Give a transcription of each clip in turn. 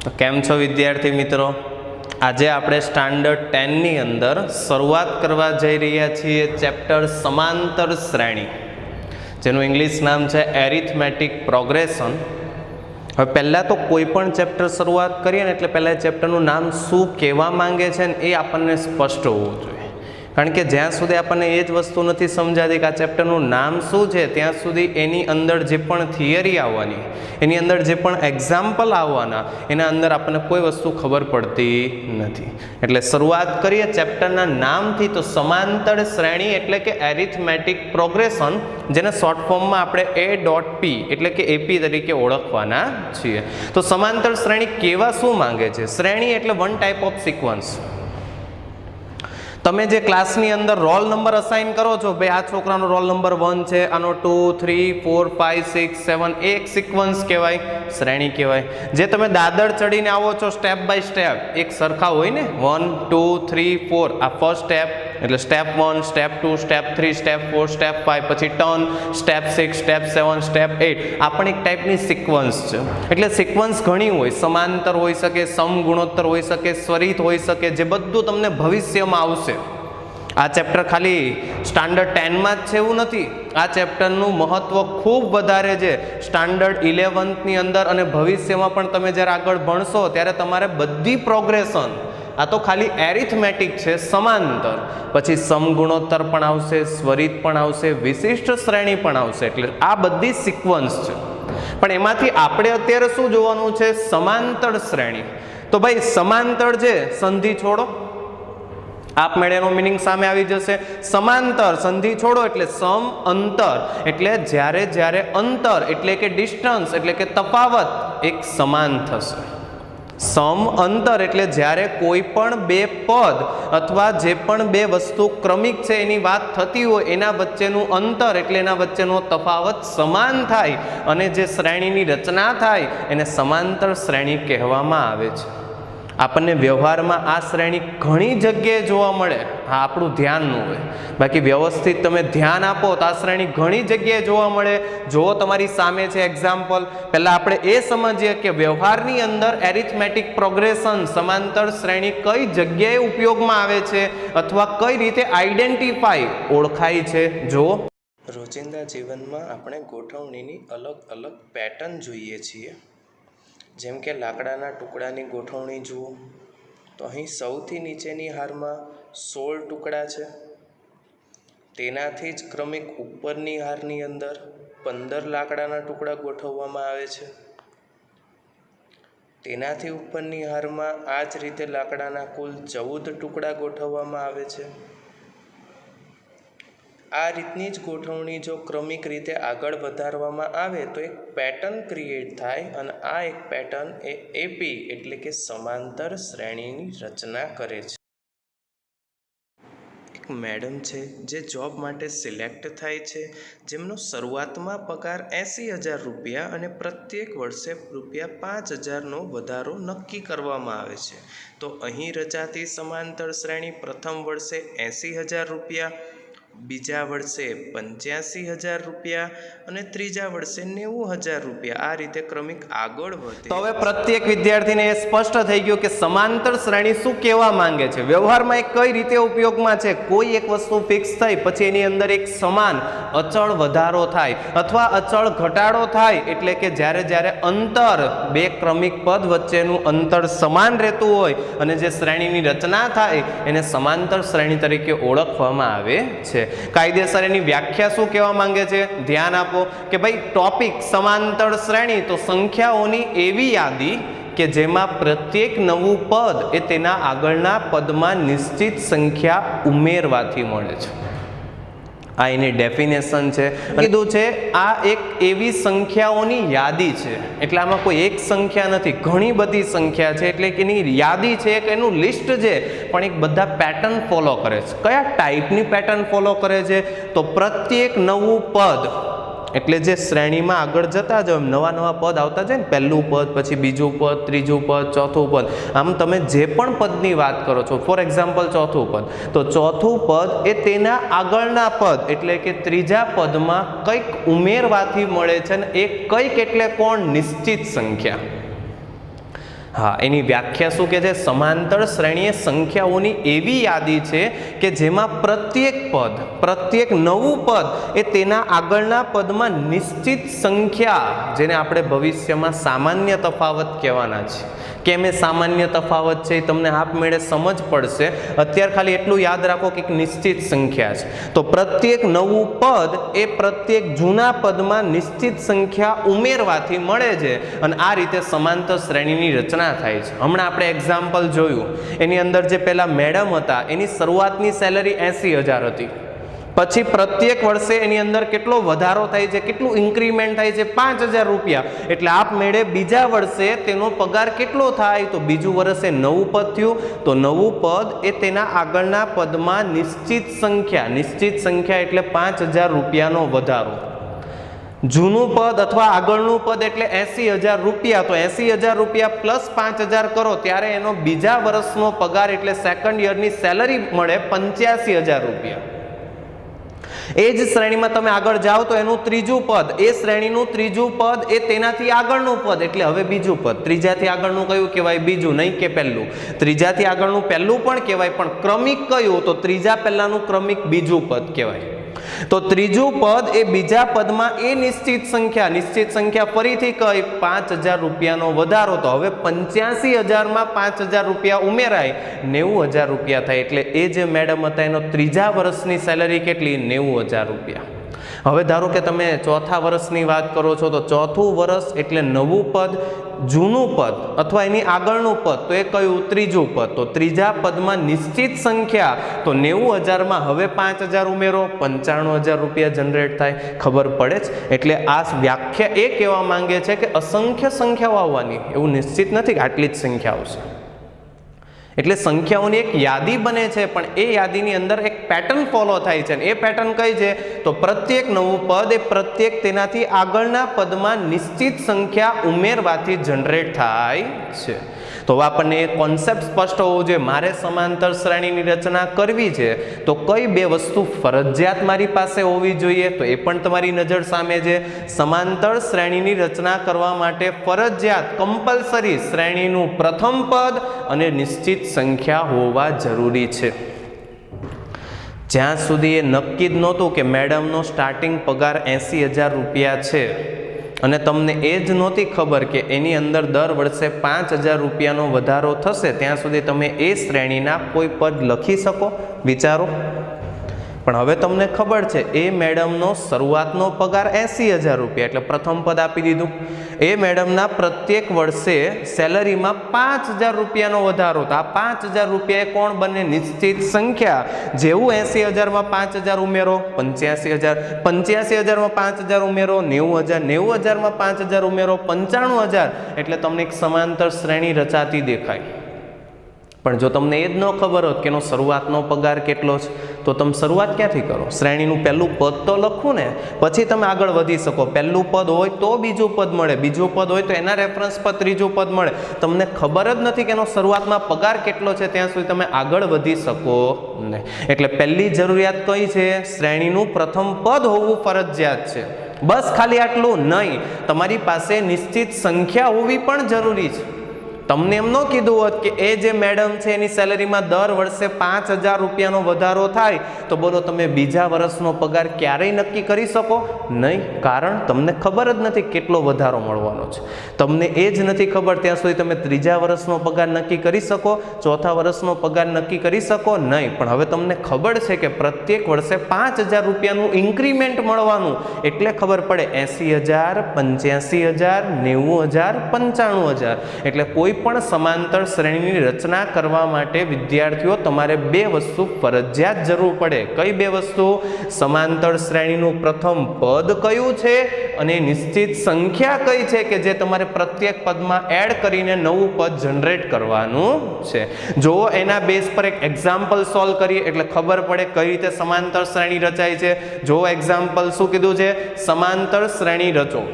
તો કેમ છો વિદ્યાર્થી મિત્રો? આજે આપણે સ્ટાન્ડર્ડ 10 ની અંદર શરૂઆત કરવા જઈ રહ્યા છીએ ચેપ્ટર સમાંતર શ્રેણી, જેનું ઇંગ્લિશ નામ છે એરિથમેટિક પ્રોગ્રેશન. હવે પહેલાં તો કોઈ પણ ચેપ્ટર શરૂઆત કરીએ ને એટલે પહેલાં ચેપ્ટરનું નામ શું કહેવા માંગે છે ને એ આપણને સ્પષ્ટ હોવું જોઈએ. કારણ કે જ્યાં સુધી આપણને એ જ વસ્તુ નથી સમજાતી કે આ ચેપ્ટરનું નામ શું છે, ત્યાં સુધી એની અંદર જે પણ થિયરી આવવાની, એની અંદર જે પણ એક્ઝામ્પલ આવવાના, એના અંદર આપણને કોઈ વસ્તુ ખબર પડતી નથી. એટલે શરૂઆત કરીએ ચેપ્ટરના નામથી. તો સમાંતર શ્રેણી એટલે કે એરિથમેટિક પ્રોગ્રેશન, જેને શોર્ટ ફોર્મમાં આપણે A.P એટલે કે AP તરીકે ઓળખવાના છીએ. તો સમાંતર શ્રેણી કેવા શું માંગે છે? શ્રેણી એટલે વન ટાઈપ ઓફ સિક્વન્સ. તમે જે ક્લાસની અંદર રોલ નંબર અસાઇન કરો છો, ભાઈ આ છોકરાનો રોલ નંબર 1 છે, આનો 2, 3, 4, 5, 6, 7, એ એક સિક્વન્સ કહેવાય, શ્રેણી કહેવાય. જે તમે દાદર ચડીને આવો છો સ્ટેપ બાય સ્ટેપ, એક સરખા હોય ને, 1, 2, 3, 4, આ ફર્સ્ટ સ્ટેપ એટલે step 1, step 2, step 3, step 4, step 5, પછી ટર્ન, સ્ટેપ 6, સ્ટેપ 7, સ્ટેપ 8. આ પણ એક ટાઈપની સિક્વન્સ છે. એટલે સિક્વન્સ ઘણી હોય, સમાંતર હોઈ શકે, સમગુણોત્તર હોઈ શકે, સ્વરિત હોઈ શકે, જે બધું તમને ભવિષ્યમાં આવશે. આ ચેપ્ટર ખાલી સ્ટાન્ડર્ડ 10માં જ છે એવું નથી. આ ચેપ્ટરનું મહત્વ ખૂબ વધારે છે સ્ટાન્ડર્ડ 11ની અંદર, અને ભવિષ્યમાં પણ તમે જ્યારે આગળ ભણશો ત્યારે તમારે બધી પ્રોગ્રેશન, આ તો ખાલી એરિથમેટિક છે, સમાંતર, પછી સમગુણોત્તર પણ આવશે, સ્વરિત પણ આવશે, વિશિષ્ટ શ્રેણી પણ આવશે. એટલે આ બધી સિક્વન્સ છે. પણ એમાંથી આપણે અત્યારે શું જોવાનું છે? સમાંતર શ્રેણી. તો ભાઈ સમાંતર છે, સંધિ છોડો, આપમેળે એનો મિનિંગ સામે આવી જશે. સમાંતર, સંધિ છોડો એટલે સમ, અંતર એટલે જ્યારે અંતર એટલે કે ડિસ્ટન્સ એટલે કે તફાવત એક સમાન થશે. સમ, અંતર એટલે જ્યારે કોઈ પણ બે પદ અથવા જે પણ બે વસ્તુ ક્રમિક છે એની વાત થતી હોય, એના વચ્ચેનું અંતર એટલે એના વચ્ચેનો તફાવત સમાન થાય અને જે શ્રેણીની રચના થાય એને સમાંતર શ્રેણી કહેવામાં આવે છે. આપણને વ્યવહારમાં આ શ્રેણી ઘણી જગ્યાએ જોવા મળે. હા, આપણું ધ્યાનનું હોય. બાકી વ્યવસ્થિત તમે ધ્યાન આપો તો આ શ્રેણી ઘણી જગ્યાએ જોવા મળે. જો તમારી સામે છે એક્ઝામ્પલ, પહેલાં આપણે એ સમજીએ કે વ્યવહારની અંદર એરિથમેટિક પ્રોગ્રેશન, સમાંતર શ્રેણી કઈ જગ્યાએ ઉપયોગમાં આવે છે અથવા કઈ રીતે આઈડેન્ટિફાઈ, ઓળખાય છે. જો રોજિંદા જીવનમાં આપણે ગોઠવણીની અલગ અલગ પેટર્ન જોઈએ છીએ. જેમ કે લાકડાના ટુકડાની ગોઠવણી જુઓ તો અહીં સૌથી નીચેની હારમાં 16 ટુકડા છે. તેનાથી જ ક્રમિક ઉપરની હારની અંદર 15 લાકડાના ટુકડા ગોઠવવામાં આવે છે. તેનાથી ઉપરની હારમાં આ જ રીતે લાકડાના કુલ 14 ટુકડા ગોઠવવામાં આવે છે. આ રીતની જ ગોઠવણી જો ક્રમિક રીતે આગળ વધારવામાં આવે તો એક પેટર્ન ક્રિએટ થાય, અને આ એક પેટર્ન એ AP એટલે કે સમાંતર શ્રેણીની રચના કરે છે. એક મેડમ છે જે જોબ માટે સિલેક્ટ થાય છે, જેમનો શરૂઆતમાં પગાર 80,000 રૂપિયા અને પ્રત્યેક વર્ષે ₹5,000નો વધારો નક્કી કરવામાં આવે છે. તો અહીં રચાતી સમાંતર શ્રેણી પ્રથમ વર્ષે 80,000 રૂપિયા, બીજા વર્ષે 85,000 રૂપિયા અને ત્રીજા વર્ષે 90,000 રૂપિયા, આ રીતે ક્રમિક આગળ વધે. તો હવે પ્રત્યેક વિદ્યાર્થીને એ સ્પષ્ટ થઈ ગયું કે સમાંતર શ્રેણી શું કહેવા માંગે છે, વ્યવહારમાં એ કઈ રીતે ઉપયોગમાં છે. કોઈ એક વસ્તુ ફિક્સ થઈ પછી એની અંદર એક સમાન અચળ વધારો થાય અથવા અચળ ઘટાડો થાય, એટલે કે જ્યારે અંતર, બે ક્રમિક પદ વચ્ચેનું અંતર સમાન રહેતું હોય અને જે શ્રેણીની રચના થાય એને સમાંતર શ્રેણી તરીકે ઓળખવામાં આવે છે. કાયદેસર એની વ્યાખ્યા શું કહેવા માંગે છે? ધ્યાન આપો કે ભાઈ ટોપિક સમાંતર શ્રેણી તો સંખ્યાઓની એવી યાદી કે જેમાં પ્રત્યેક નવું પદ એ તેના આગળના પદમાં નિશ્ચિત સંખ્યા ઉમેરવાથી મળે છે. આ એની ડેફિનેશન છે. કીધું છે આ એક એવી સંખ્યાઓની યાદી છે, એટલે આમાં કોઈ એક સંખ્યા નથી, ઘણી બધી સંખ્યા છે. એટલે કે એની યાદી છે, એક એનું લિસ્ટ છે, પણ એક બધા પેટર્ન ફોલો કરે છે. કયા ટાઈપની પેટર્ન ફોલો કરે છે? તો પ્રત્યેક નવું પદ એટલે જે શ્રેણીમાં આગળ જતા જાવ નવા પદ આવતા જાય ને, પહેલું પદ, પછી બીજું પદ, ત્રીજું પદ, ચોથું પદ, આમ તમે જે પણ પદની વાત કરો છો, ફોર એક્ઝામ્પલ ચોથું પદ, તો ચોથું પદ એ તેના આગળના પદ એટલે કે ત્રીજા પદમાં કંઈક ઉમેરવાથી મળે છે, ને એ કંઈક એટલે કોણ? નિશ્ચિત સંખ્યા. હા, એની વ્યાખ્યા શું કહે છે? સમાંતર શ્રેણીય સંખ્યાઓની એવી યાદી છે કે જેમાં પ્રત્યેક નવું પદ એ તેના આગળના પદમાં નિશ્ચિત સંખ્યા, જેને આપણે ભવિષ્યમાં સામાન્ય તફાવત કહેવાના છે. કેમ એ સામાન્ય તફાવત છે એ તમને આપમેળે સમજ પડશે. અત્યારે ખાલી એટલું યાદ રાખો કે એક નિશ્ચિત સંખ્યા છે, તો પ્રત્યેક નવું પદ એ પ્રત્યેક જૂના પદમાં નિશ્ચિત સંખ્યા ઉમેરવાથી મળે છે અને આ રીતે સમાંતર શ્રેણીની રચના થાય છે. હમણાં આપણે એક્ઝામ્પલ જોયું, એની અંદર જે પેલા મેડમ હતા એની શરૂઆતની સેલરી 80,000 હતી. પછી પ્રત્યેક વર્ષે એની અંદર કેટલો વધારો થાય છે, કેટલું ઇન્ક્રીમેન્ટ થાય છે? 5,000 રૂપિયા. એટલે આપમેળે બીજા વર્ષે તેનો પગાર કેટલો થાય? તો બીજું વર્ષે નવું પદ થયું, તો નવું પદ એ તેના આગળના પદમાં નિશ્ચિત સંખ્યા એટલે 5,000 રૂપિયાનો વધારો. જૂનું પદ અથવા આગળનું પદ એટલે 80,000 રૂપિયા, તો 80,000 રૂપિયા પ્લસ 5,000 કરો ત્યારે એનો બીજા વર્ષનો પગાર એટલે સેકન્ડ યરની સેલરી મળે 85,000 રૂપિયા. એ જ શ્રેણીમાં તમે આગળ જાઓ તો એનું ત્રીજું પદ, એ શ્રેણીનું ત્રીજું પદ એ તેનાથી આગળનું પદ એટલે હવે બીજું પદ. ત્રીજાથી આગળનું કયું કહેવાય? બીજું, નહીં કે પહેલું. ત્રીજાથી આગળનું પહેલું પણ કહેવાય, પણ ક્રમિક કયું? તો ત્રીજા પહેલાનું ક્રમિક બીજું પદ કહેવાય. તો ત્રીજું પદ એ બીજા પદમાં એ નિશ્ચિત સંખ્યા ફરીથી કઈ? 5,000 રૂપિયાનો વધારો. તો હવે 85,000 માં 5,000 રૂપિયા ઉમેરાય, 90,000 રૂપિયા થાય. એટલે એ જે મેડમ હતા એનો ત્રીજા વર્ષની સેલરી કેટલી? 90,000 રૂપિયા. હવે ધારો કે તમે ચોથા વર્ષની વાત કરો છો, તો ચોથું વર્ષ એટલે નવું પદ, જૂનું પદ અથવા એની આગળનું પદ, તો એ કયું? ત્રીજું પદ. તો ત્રીજા પદમાં નિશ્ચિત સંખ્યા, તો 90,000 માં હવે 5,000 ઉમેરો, 95,000 રૂપિયા જનરેટ થાય. ખબર પડે જ? એટલે આ વ્યાખ્યા એ કહેવા માંગે છે કે અસંખ્ય સંખ્યાઓ આવવાની, એવું નિશ્ચિત નથી કે આટલી જ સંખ્યા આવશે. એટલે સંખ્યાઓની એક યાદી બને છે, પણ એ યાદીની અંદર એક પેટર્ન ફોલો થાય છે. એ પેટર્ન કઈ છે? તો પ્રત્યેક નવું પદ એ પ્રત્યેક તેનાથી આગળના પદમાં નિશ્ચિત સંખ્યા ઉમેરવાથી જનરેટ થાય છે. તો આપણને એ કોન્સેપ્ટ સ્પષ્ટ હોવો જોઈએ. મારે સમાંતર શ્રેણીની રચના કરવી છે તો કઈ બે વસ્તુ ફરજિયાત મારી પાસે હોવી જોઈએ? તો એ પણ તમારી નજર સામે છે. સમાંતર શ્રેણીની રચના કરવા માટે ફરજિયાત કમ્પલસરી શ્રેણીનું પ્રથમ પદ અને નિશ્ચિત સંખ્યા હોવા જરૂરી છે. જ્યાં સુધી એ નક્કી જ નહોતું કે મેડમનો સ્ટાર્ટિંગ પગાર 80,000 રૂપિયા છે અને તમને એ જ નહોતી ખબર કે એની અંદર દર વર્ષે 5,000 રૂપિયાનો વધારો થશે, ત્યાં સુધી તમે એ શ્રેણીના કોઈ પદ લખી શકો? વિચારો. પણ હવે તમને ખબર છે એ મેડમનો શરૂઆતનો પગાર 80,000 રૂપિયા એટલે પ્રથમ પદ આપી દીધું. એ મેડમના પ્રત્યેક વર્ષે સેલરીમાં 5,000 રૂપિયાનો વધારો. તો આ 5,000 રૂપિયા કોણ બને? નિશ્ચિત સંખ્યા. જેવું 80,000 માં 5,000 ઉમેરો, 85,000, 85,000 માં 5,000 ઉમેરો, 90,000, 90,000 માં 5,000 ઉમેરો, 95,000. એટલે તમને એક સમાંતર શ્રેણી રચાતી દેખાય. પણ જો તમને એ જ ન ખબર હોત કે એનો શરૂઆતનો પગાર કેટલો છે, તો તમે શરૂઆત ક્યાંથી કરો? શ્રેણીનું પહેલું પદ તો લખવું ને, પછી તમે આગળ વધી શકો. પહેલું પદ હોય તો બીજું પદ મળે, બીજું પદ હોય તો એના રેફરન્સ પર ત્રીજું પદ મળે. તમને ખબર જ નથી કે એનો શરૂઆતમાં પગાર કેટલો છે, ત્યાં સુધી તમે આગળ વધી શકો નહીં. એટલે પહેલી જરૂરિયાત કઈ છે? શ્રેણીનું પ્રથમ પદ હોવું ફરજિયાત છે. બસ ખાલી આટલું નહીં, તમારી પાસે નિશ્ચિત સંખ્યા હોવી પણ જરૂરી છે. તમને એમ ન કીધું હોત કે એ જે મેડમ છે એની સેલરીમાં દર વર્ષે 5,000 રૂપિયાનો વધારો થાય, તો બોલો તમે બીજા વર્ષનો પગાર ક્યારેય નક્કી કરી શકો નહીં. કારણ તમને ખબર જ નથી કેટલો વધારો મળવાનો છે. તમને એ જ નથી ખબર ત્યાં સુધી તમે ત્રીજા વર્ષનો પગાર નક્કી કરી શકો, ચોથા વર્ષનો પગાર નક્કી કરી શકો નહીં. પણ હવે તમને ખબર છે કે પ્રત્યેક વર્ષે 5,000 રૂપિયાનું ઇન્ક્રીમેન્ટ મળવાનું, એટલે ખબર પડે 80,000, 85,000, 90,000, 95,000. એટલે કોઈ પણ સમાંતર શ્રેણીની રચના કરવા માટે વિદ્યાર્થીઓ તમારે બે વસ્તુ ફરજિયાત જરૂર પડે. કઈ બે વસ્તુ? સમાંતર શ્રેણીનું પ્રથમ પદ કયું છે અને નિશ્ચિત સંખ્યા કઈ છે કે જે તમારે પ્રત્યેક પદમાં એડ કરીને નવું પદ જનરેટ કરવાનું છે. જો એના બેઝ પર એક એક્ઝામ્પલ સોલ્વ કરીએ એટલે ખબર પડે કઈ રીતે સમાંતર શ્રેણી રચાય છે. જો એક્ઝામ્પલ શું કીધું છે? સમાંતર શ્રેણી રચો.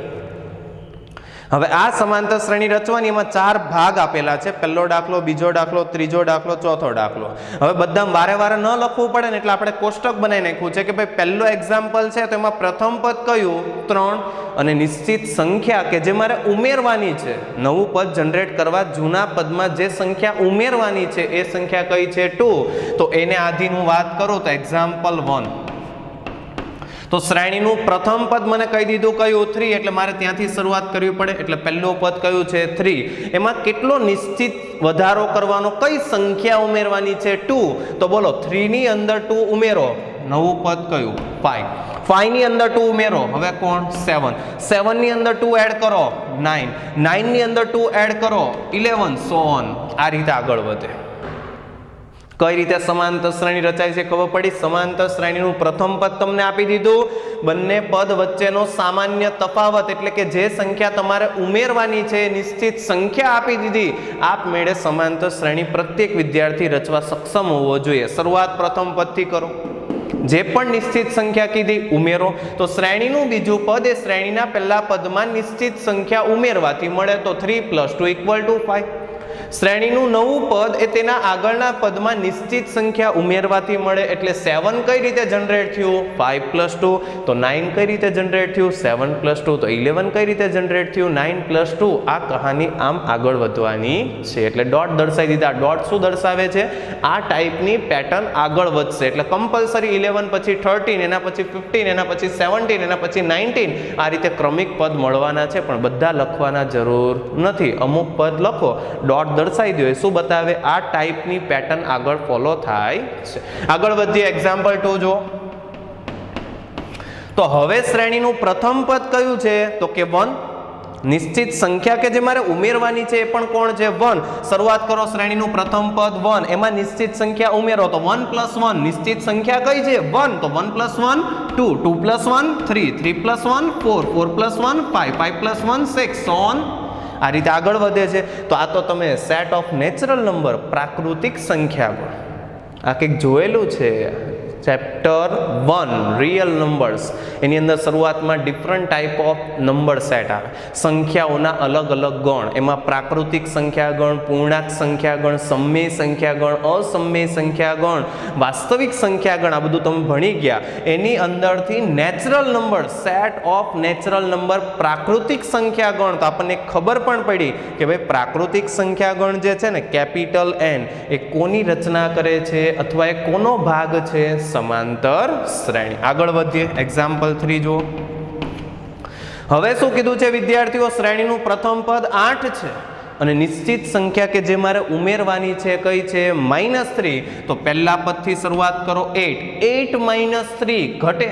હવે આ સમાંતર શ્રેણી રચવાની એમાં 4 ભાગ આપેલા છે, પહેલો દાખલો, બીજો દાખલો, ત્રીજો દાખલો, ચોથો દાખલો. હવે બધા વારે વારે ન લખવું પડે ને એટલે આપણે કોષ્ટક બનાવી નાખ્યું છે કે ભાઈ પહેલો એક્ઝામ્પલ છે તો એમાં પ્રથમ પદ કયું 3 અને નિશ્ચિત સંખ્યા કે જે મારે ઉમેરવાની છે, નવું પદ જનરેટ કરવા જૂના પદમાં જે સંખ્યા ઉમેરવાની છે એ સંખ્યા કઈ છે 2. તો એને આધીન હું વાત કરું તો એક્ઝામ્પલ 1. તો શ્રેણીનું પ્રથમ પદ મને કહી દીધું કયું 3, એટલે મારે ત્યાંથી શરૂઆત કરવી પડે. એટલે પહેલું પદ કયું છે 3. એમાં કેટલો નિશ્ચિત વધારો કરવાનો, કઈ સંખ્યા ઉમેરવાની છે 2. તો બોલો 3 ની અંદર 2 ઉમેરો, નવું પદ કયું 5. 5 ની અંદર 2 ઉમેરો, હવે કોણ 7. 7 ની અંદર 2 એડ કરો 9. 9 ની અંદર 2 એડ કરો 11, સો ઓન. આ રીતે આગળ વધે. કઈ રીતે સમાંતર શ્રેણી રચાય છે ખબર પડી. સમાંતર શ્રેણીનું પ્રથમ પદ તમને આપી દીધું, બંને પદ વચ્ચેનો સામાન્ય તફાવત એટલે કે જે સંખ્યા તમારે ઉમેરવાની છે નિશ્ચિત સંખ્યા આપી દીધી. આપમેળે સમાંતર શ્રેણી પ્રત્યેક વિદ્યાર્થી રચવા સક્ષમ હોવો જોઈએ. શરૂઆત પ્રથમ પદથી કરો, જે પણ નિશ્ચિત સંખ્યા કીધી ઉમેરો. તો શ્રેણીનું બીજું પદ એ શ્રેણીના પહેલા પદમાં નિશ્ચિત સંખ્યા ઉમેરવાથી મળે. તો 3 + 2 = 5. શ્રેણીનું નવું પદ એ તેના આગળના પદમાં નિશ્ચિત સંખ્યા ઉમેરવાથી મળે. એટલે 7 કઈ રીતે જનરેટ થયું 5 + 2. તો 9 કઈ રીતે જનરેટ થયું 7 + 2. તો 11 કઈ રીતે જનરેટ થયું 9 + 2. આ કહાની આમ આગળ વધવાની છે. એટલે ડોટ દર્શાવી દીધા. ડોટ શું દર્શાવે છે, આ ટાઈપની પેટર્ન આગળ વધશે. એટલે કમ્પલસરી 11 પછી 13, એના પછી 15, એના પછી 17, એના પછી 19, આ રીતે ક્રમિક પદ મળવાના છે. પણ બધા લખવાના જરૂર નથી, અમુક પદ લખો, ડોટ દર્શાવી દો. શું બતાવે, આ ટાઈપની પેટર્ન આગળ ફોલો થાય છે. આગળ વધીએ, એક્ઝામ્પલ 2 જો. તો હવે શ્રેણીનું પ્રથમ પદ કયું છે તો કે 1. નિશ્ચિત સંખ્યા કે જે મારે ઉમેરવાની છે એ પણ કોણ છે 1. શરૂઆત કરો, શ્રેણીનું પ્રથમ પદ 1, એમાં નિશ્ચિત સંખ્યા ઉમેરો. તો 1 + 1 નિશ્ચિત સંખ્યા કઈ છે 1. તો 1 + 1 2, 2 + 1 3, 3 + 1 4, 4 + 1 5, 5 + 1 6, સો ઓન. આ રીતે આગળ વધે છે. તો આ તો તમે સેટ ઓફ નેચરલ નંબર, પ્રાકૃતિક સંખ્યા ગણ, આ કંઈક જોયેલું છે ચેપ્ટર 1 રિયલ નંબર્સ. એની અંદર શરૂઆતમાં different type of number set આવે, સંખ્યાઓના અલગ અલગ ગણ. એમાં પ્રાકૃતિક સંખ્યા ગણ, પૂર્ણાંક સંખ્યા ગણ, સમય સંખ્યા ગણ, અસમય સંખ્યા ગણ, વાસ્તવિક સંખ્યા ગણ, આ બધું તમે ભણી ગયા. એની અંદરથી natural number, set of natural number, પ્રાકૃતિક સંખ્યા ગણ. તો આપણને ખબર પણ પડી કે ભાઈ પ્રાકૃતિક સંખ્યા ગણ જે છે ને કેપિટલ N, એ કોની રચના કરે છે અથવા એ કોનો ભાગ છે, સમાંતર શ્રેણી. આગળ વધીએ, એક્ઝામ્પલ 3 જુઓ. હવે શું કીધું છે વિદ્યાર્થીઓ, શ્રેણીનું પ્રથમ પદ 8 છે અને નિશ્ચિત સંખ્યા કે જે મારે ઉમેરવાની છે કઈ છે -3. તો પહેલા પદથી શરૂઆત કરો 8. 8 - 3 ઘટે.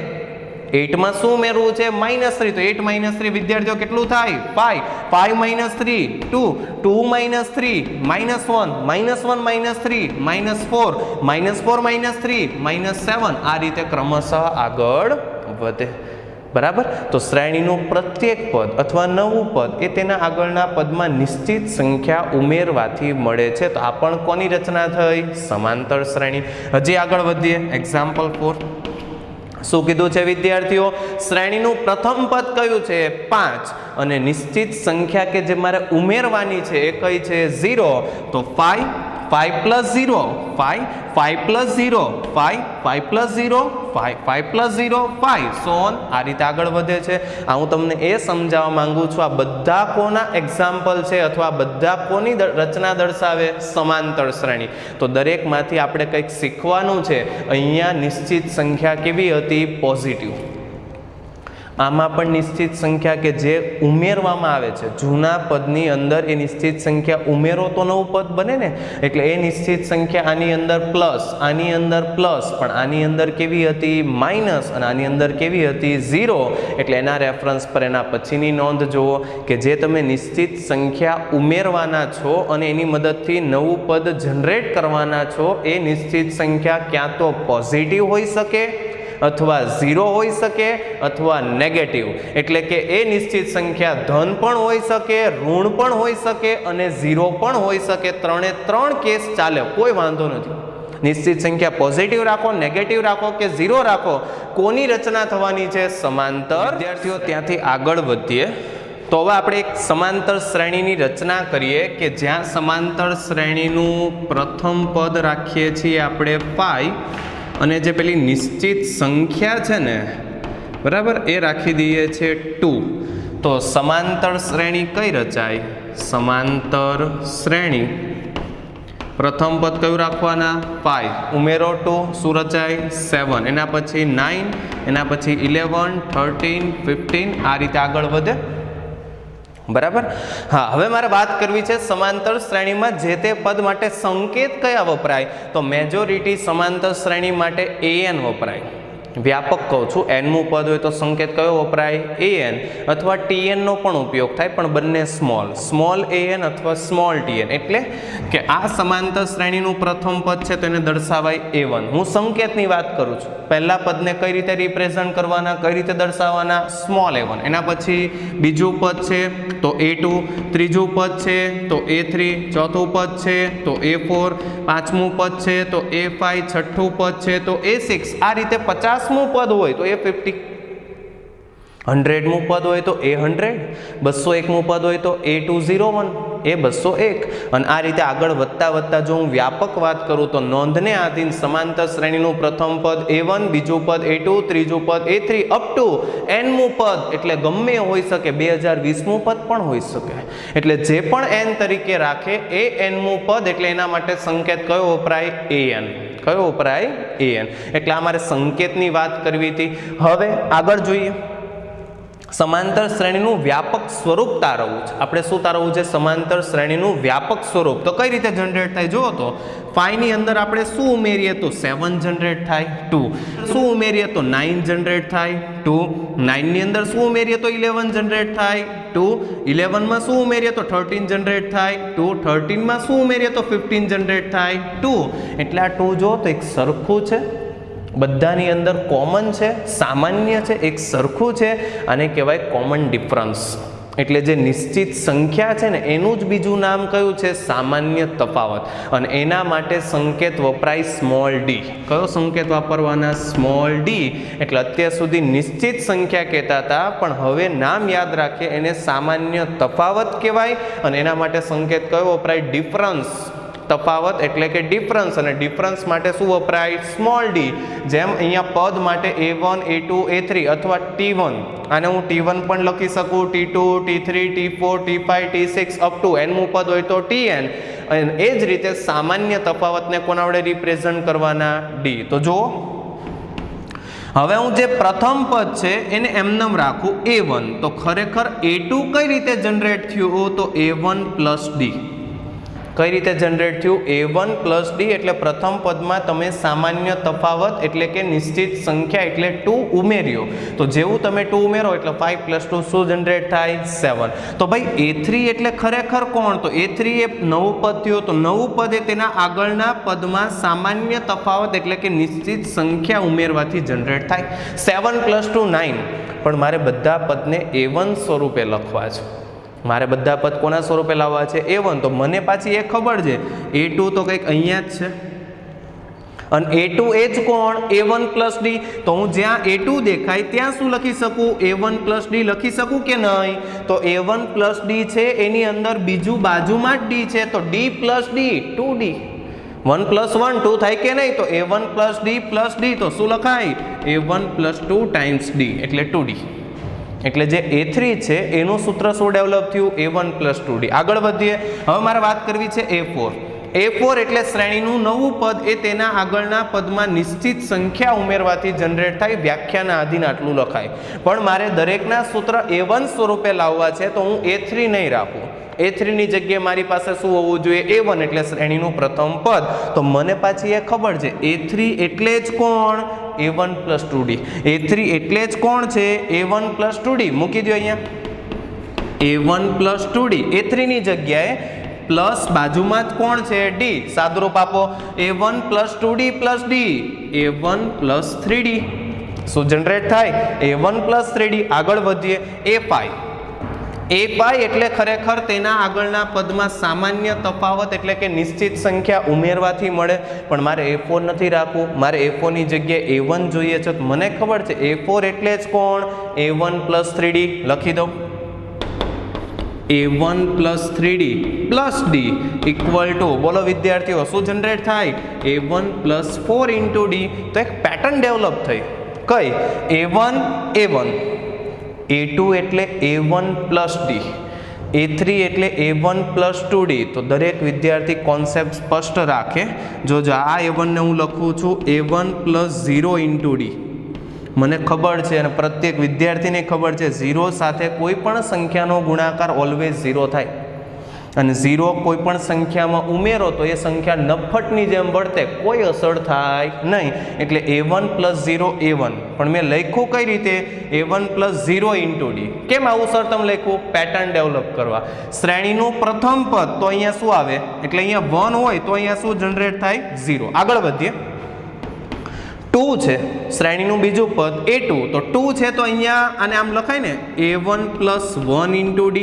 8 માં શું ઉમેરવું છે -3. તો 8 - 3 વિદ્યાર્થીઓ કેટલું થાય 5. 5 - 3 2, 2 - 3 -1, -1 - 3 -4, -4 - 3 -7. આ રીતે ક્રમશઃ આગળ વધે. બરાબર. તો શ્રેણીનું પ્રત્યેક પદ અથવા નવું પદ એ તેના આગળના પદમાં નિશ્ચિત સંખ્યા ઉમેરવાથી મળે છે. તો આ પણ કોની રચના થઈ, સમાંતર શ્રેણી. હજી આગળ વધીએ, એક્ઝામ્પલ 4. શું કીધું છે વિદ્યાર્થીઓ, શ્રેણીનું પ્રથમ પદ કયું છે 5 અને નિશ્ચિત સંખ્યા કે જે મારે ઉમેરવાની છે એ કઈ છે 0. તો 5, 5 + 0 5, 5 + 0 5, 5 + 0 5, 5 + 0 5, સો ઓન. આ રીતે આગળ વધે છે. આ હું તમને એ સમજાવવા માંગુ છું, આ બધા કોના એક્ઝામ્પલ છે અથવા બધા કોની રચના દર્શાવે, સમાંતર શ્રેણી. તો દરેકમાંથી આપણે કંઈક શીખવાનું છે. અહીંયા નિશ્ચિત સંખ્યા કેવી હતી, પોઝિટિવ. આમાં પણ નિશ્ચિત સંખ્યા કે જે ઉમેરવામાં આવે છે જૂના પદની અંદર, એ નિશ્ચિત સંખ્યા ઉમેરો તો નવું પદ બને ને. એટલે એ નિશ્ચિત સંખ્યા આની અંદર પ્લસ, આની અંદર પ્લસ, પણ આની અંદર કેવી હતી માઇનસ, અને આની અંદર કેવી હતી 0. એટલે એના રેફરન્સ પર એના પછીની નોંધ જુઓ કે જે તમે નિશ્ચિત સંખ્યા ઉમેરવાના છો અને એની મદદથી નવું પદ જનરેટ કરવાના છો, એ નિશ્ચિત સંખ્યા ક્યાં તો પોઝિટિવ હોઈ શકે અથવા 0 હોઈ શકે અથવા નેગેટિવ. એટલે કે એ નિશ્ચિત સંખ્યા ધન પણ હોઈ શકે, ઋણ પણ હોઈ શકે અને 0 પણ હોઈ શકે. 3 કેસ ચાલે, કોઈ વાંધો નથી. નિશ્ચિત સંખ્યા પોઝિટિવ રાખો, નેગેટિવ રાખો કે 0 રાખો, કોની રચના થવાની છે, સમાંતર. વિદ્યાર્થીઓ ત્યાંથી આગળ વધીએ. તો હવે આપણે એક સમાંતર શ્રેણીની રચના કરીએ કે જ્યાં સમાંતર શ્રેણીનું પ્રથમ પદ રાખીએ છીએ આપણે પાઈ અને જે પેલી નિશ્ચિત સંખ્યા છે ને બરાબર એ રાખી દઈએ છીએ 2. તો સમાંતર શ્રેણી કઈ રચાય? સમાંતર શ્રેણી પ્રથમ પદ કયું રાખવાના? પાઈ, ઉમેરો 2, શું રચાય? 7, એના પછી 9, એના પછી 11, 13, 15, આ રીતે આગળ વધે. બરાબર. હા, હવે મારે વાત કરવી છે સમાંતર શ્રેણીમાં જે તે પદ માટે સંકેત કયા વપરાય? તો મેજોરિટી સમાંતર શ્રેણી માટે an વપરાય. વ્યાપક કહું છું, nમું પદ હોય તો સંકેત કયો વપરાય? an, અથવા tn નો પણ ઉપયોગ થાય, પણ બંને સ્મોલ an અથવા સ્મોલ tn. એટલે કે આ સમાંતર શ્રેણીનું પ્રથમ પદ છે તો એને દર્શાવાય a1. હું સંકેતની વાત કરું છું. પહેલા પદને કઈ રીતે રિપ્રેઝન્ટ કરવાના, કઈ રીતે દર્શાવવાના? Small a1. એના પછી બીજું પદ છે તો a2, ત્રીજું પદ છે તો a3, ચોથું પદ છે તો a4, પાંચમું પદ છે તો a5, છઠ્ઠું પદ છે તો a6. આ રીતે 50મું પદ હોય તો a50, 100મું પદ હોય તો a100, 201મું પદ હોય તો a201, a201, અને આ રીતે આગળ વધતા વધતા જો હું વ્યાપક વાત કરું તો નોંધને આધીન સમાંતર શ્રેણીનું પ્રથમ પદ a1, બીજું પદ a2, ત્રીજું પદ a3 અપ ટુ nમું પદ, એટલે ગમે હોઈ શકે, 2020મું પદ પણ હોઈ શકે. એટલે જે પણ n તરીકે રાખે એ nમું પદ, એટલે એના માટે સંકેત કયો વપરાય? an. કયો વપરાય? an. એટલે આ મારે સંકેતની વાત કરવી હતી. હવે આગળ જોઈએ, સમાંતર શ્રેણીનું વ્યાપક સ્વરૂપ તારવવું છે. આપણે શું તારવવું છે? સમાંતર શ્રેણીનું વ્યાપક સ્વરૂપ. તો કઈ રીતે જનરેટ થાય? જુઓ તો 5 ની અંદર આપણે શું ઉમેરીએ તો 7 જનરેટ થાય, 2. શું ઉમેરીએ તો 9 જનરેટ થાય, 2. 9 ની અંદર શું ઉમેરીએ તો 11 જનરેટ થાય, 2. 11 માં શું ઉમેરીએ તો 13 જનરેટ થાય, 2. 13 માં શું ઉમેરીએ તો 15 જનરેટ થાય, 2. એટલે આ 2 જો તો એક સરખું છે, બધાની અંદર કોમન છે, સામાન્ય છે, એક સરખું છે, અને કહેવાય કોમન ડિફરન્સ. એટલે જે નિશ્ચિત સંખ્યા છે ને એનું જ બીજું નામ કયું છે? સામાન્ય તફાવત. અને એના માટે સંકેત વપરાય સ્મોલ ડી. કયો સંકેત વાપરવાના? Small D. એટલે અત્યાર સુધી નિશ્ચિત સંખ્યા કહેતા હતા, પણ હવે નામ યાદ રાખીએ, એને સામાન્ય તફાવત કહેવાય. અને એના માટે સંકેત કયો વપરાય? ડિફરન્સ. તફાવત એટલે કે ડિફરન્સ. અને ડિફરન્સ માટે શું વપરાય? Small D. જેમ અહીંયા પદ માટે a1, a2, a3 અથવા t1, આને હું t1 પણ લખી શકું, t2, t3, t4, t5, t6 up to nમું પદ હોય તો tn. અને એ જ રીતે સામાન્ય તફાવતને કોના વડે રિપ્રેઝન્ટ કરવાના? ડી. તો જુઓ, હવે હું જે પ્રથમ પદ છે એને એમનેમ રાખું a1, તો ખરેખર a2 કઈ રીતે જનરેટ થયું? તો a1 પ્લસ ડી. કઈ રીતે જનરેટ થયું? a1 plus D. એટલે પ્રથમ પદમાં તમે સામાન્ય તફાવત એટલે કે નિશ્ચિત સંખ્યા એટલે 2 ઉમેર્યો. તો જેવું તમે 2 ઉમેરો એટલે 5 પ્લસ 2 શું જનરેટ થાય? 7. તો ભાઈ a3 એટલે ખરેખર કોણ? તો a3 એ નવું પદ થયું. તો નવું પદ એ તેના આગળના પદમાં સામાન્ય તફાવત એટલે કે નિશ્ચિત સંખ્યા ઉમેરવાથી જનરેટ થાય. 7 પ્લસ 2 9. પણ મારે બધા પદને a1 સ્વરૂપે લખવા છે. મારે બધા પદ કોના સ્વરૂપે લાવવા છે? a1. તો મને પાછી એ ખબર છે a2 તો કંઈક અહીંયા જ છે, અને a2 એ જ કોણ? a1 plus D. તો હું જ્યાં a2 દેખાય ત્યાં શું લખી શકું? a1 પ્લસ ડી લખી શકું કે નહીં? તો a1 પ્લસ ડી છે, એની અંદર બીજું બાજુમાં જ ડી છે, તો D plus D 2d. 1 plus 1 2 થાય કે નહીં? તો a1 plus D plus D તો શું લખાય? a1 પ્લસ 2 ટાઈમ્સ ડી એટલે 2d. એટલે જે a3 છે એનું સૂત્ર શું ડેવલપ થયું? a1 plus 2d. આગળ વધીએ. હવે મારે વાત કરવી છે a4. a4 એટલે શ્રેણીનું નવું પદ એ તેના આગળના પદમાં નિશ્ચિત સંખ્યા ઉમેરવાથી જનરેટ થાય. વ્યાખ્યાના આધીન આટલું લખાય. પણ મારે દરેકના સૂત્ર a1 સ્વરૂપે લાવવા છે તો હું a3 નહીં રાખું. a3 ની જગ્યાએ મારી પાસે શું હોવું જોઈએ? a1 એટલે શ્રેણીનું પ્રથમ પદ. તો મને પાછી એ ખબર છે a3 એટલે જ કોણ? a1 plus 2d. a3 એટલે જ કોણ છે? a1 plus 2d. મૂકી દો અહીંયા a1 પ્લસ 2d. a3 ની જગ્યાએ પ્લસ બાજુમાં જ કોણ છે? ડી. સાદુરૂપ આપો a1 plus 2d plus D. a1 plus 3d. શું જનરેટ થાય? a1 plus 3d. આગળ વધીએ. a5. a5 એટલે ખરેખર તેના આગળના પદમાં સામાન્ય તફાવત એટલે કે નિશ્ચિત સંખ્યા ઉમેરવાથી મળે. પણ મારે a4 નથી રાખવું, મારે a4 ની જગ્યાએ a1 જોઈએ છે. મને ખબર છે a4 એટલે જ કોણ? a1 plus 3d. લખી દઉં. a1 plus 3d plus d equal to, બોલો વિદ્યાર્થીઓ શું જનરેટ થાય? a1 plus 4 into d. તો એક પેટર્ન ડેવલપ થઈ. કઈ? a1 a1, a2 એટલે a1 પ્લસ d, a3 એટલે a1 પ્લસ 2d. તો દરેક વિદ્યાર્થી કોન્સેપ્ટ સ્પષ્ટ રાખે. જોજો આ a1 ને હું લખું છું a1 પ્લસ 0 ઇન્ટુ d. મને ખબર છે અને પ્રત્યેક વિદ્યાર્થીને ખબર છે 0 સાથે કોઈ પણ સંખ્યાનો ગુણાકાર ઓલવેઝ 0 થાય, અને 0 કોઈ પણ સંખ્યામાં ઉમેરો તો એ સંખ્યા નફ્ફટની જેમ વર્તે, કોઈ અસર થાય નહીં. એટલે a1 પ્લસ 0 a1, પણ મેં લખ્યું કઈ રીતે? a1 plus 0 into d. કેમ આવું સર તમે લખ્યું? પેટર્ન ડેવલપ કરવા. શ્રેણીનું પ્રથમ પદ તો અહીંયા શું આવે? એટલે અહીંયા 1 હોય તો અહીંયા શું જનરેટ થાય? 0. આગળ વધીએ. 2 છે શ્રેણીનું બીજું પદ a2, તો 2 છે તો અહીંયા આને આમ લખાય ને a1 plus 1 into d.